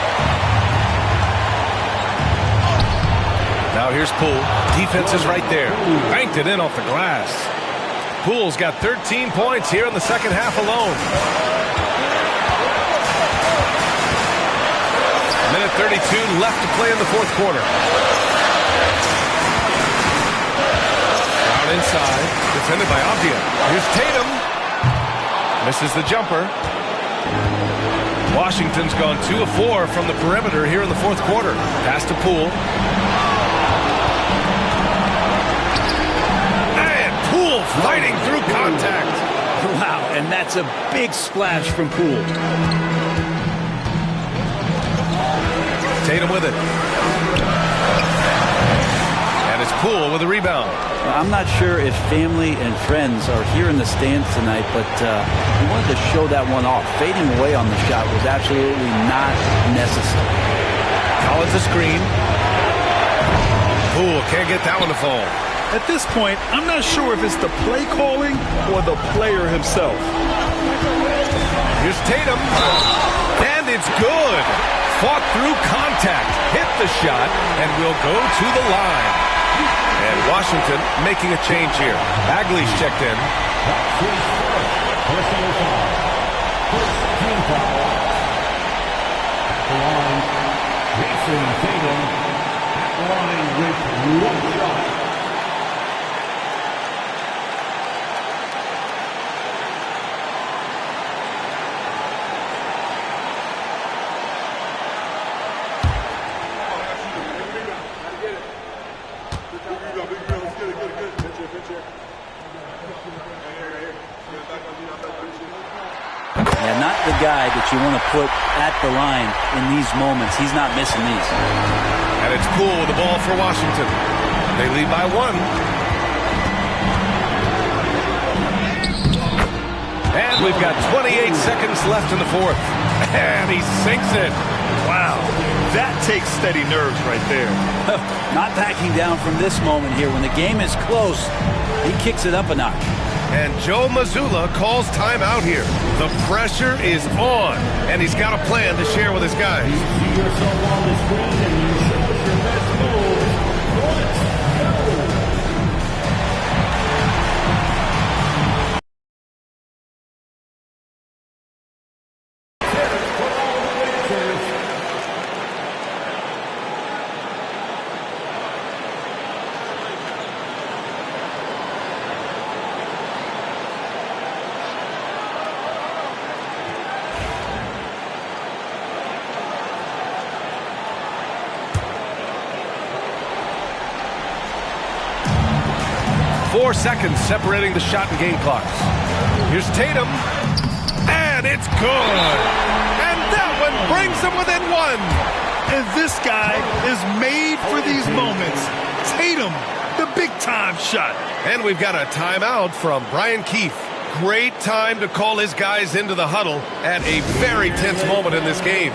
B: Now here's Poole. Defense is right there. Banked it in off the glass. Poole's got 13 points here in the second half alone. Minute 32 left to play in the fourth quarter. Brown inside, defended by Avdija. Here's Tatum. Misses the jumper. Washington's gone 2 of 4 from the perimeter here in the fourth quarter. Pass to Poole. And Poole fighting through contact.
D: Wow, and that's a big splash from Poole.
B: Tatum with it. And it's Poole with a rebound.
D: I'm not sure if family and friends are here in the stands tonight, but he wanted to show that one off. Fading away on the shot was absolutely not necessary.
B: Collins a screen. Poole can't get that one to fall.
C: At this point, I'm not sure if it's the play calling or the player himself.
B: Here's Tatum. And it's good. Fought through contact, hit the shot, and will go to the line. And Washington making a change here. Bagley's checked in.
A: Personal foul. First team foul. At the line, Jason Tatum. At the line with 1 shot.
D: Yeah, not the guy that you want to put at the line in these moments. He's not missing these.
B: And it's Poole with the ball for Washington. They lead by 1. And we've got 28 seconds left in the fourth. And he sinks it. Wow.
C: That takes steady nerves right there.
D: Not backing down from this moment here. When the game is close, he kicks it up a notch.
B: And Joe Mazzulla calls timeout here. The pressure is on, and he's got a plan to share with his guys.
A: You see yourself on the screen and you show us your best move. Let's go.
B: Four seconds separating the shot and game clocks. Here's Tatum, and it's good. And that one brings them within one.
C: And this guy is made for these moments. Tatum, the big-time shot.
B: And we've got a timeout from Brian Keefe. Great time to call his guys into the huddle at a very tense moment in this game.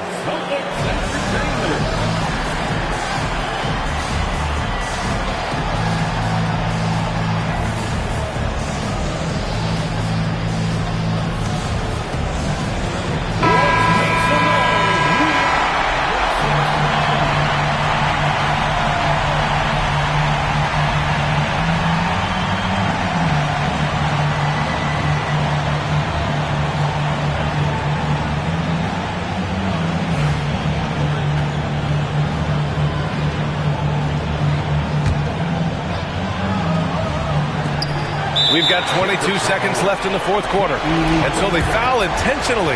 B: We've got 22 seconds left in the fourth quarter. And so they foul intentionally.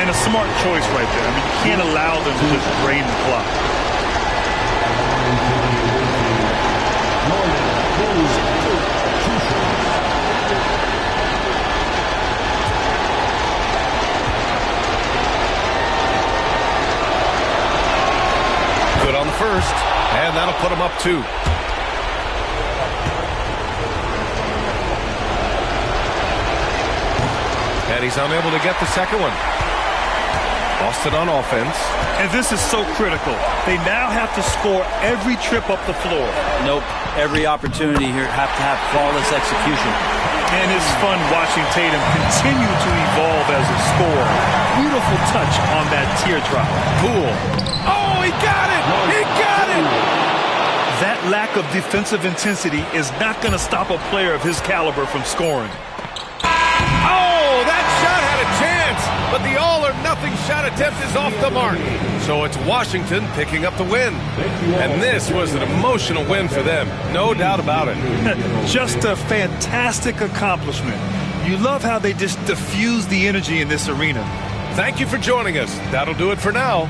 C: And a smart choice right there. I mean, you can't allow them to just drain the clock.
B: Good on the first, and that'll put them up 2. And he's unable to get the second one. Boston on offense.
C: And this is so critical. They now have to score every trip up the floor.
D: Nope. Every opportunity here have to have flawless execution.
C: And it's fun watching Tatum continue to evolve as a scorer. Beautiful touch on that teardrop.
B: Cool. Oh, he got it! He got it!
C: That lack of defensive intensity is not going to stop a player of his caliber from scoring.
B: That shot had a chance, but the all-or-nothing shot attempt is off the mark. So it's Washington picking up the win. And this was an emotional win for them, no doubt about it.
C: Just a fantastic accomplishment. You love how they just diffuse the energy in this arena.
B: Thank you for joining us. That'll do it for now.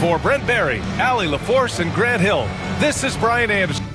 B: For Brent Barry, Allie LaForce, and Grant Hill, this is Brian Anderson.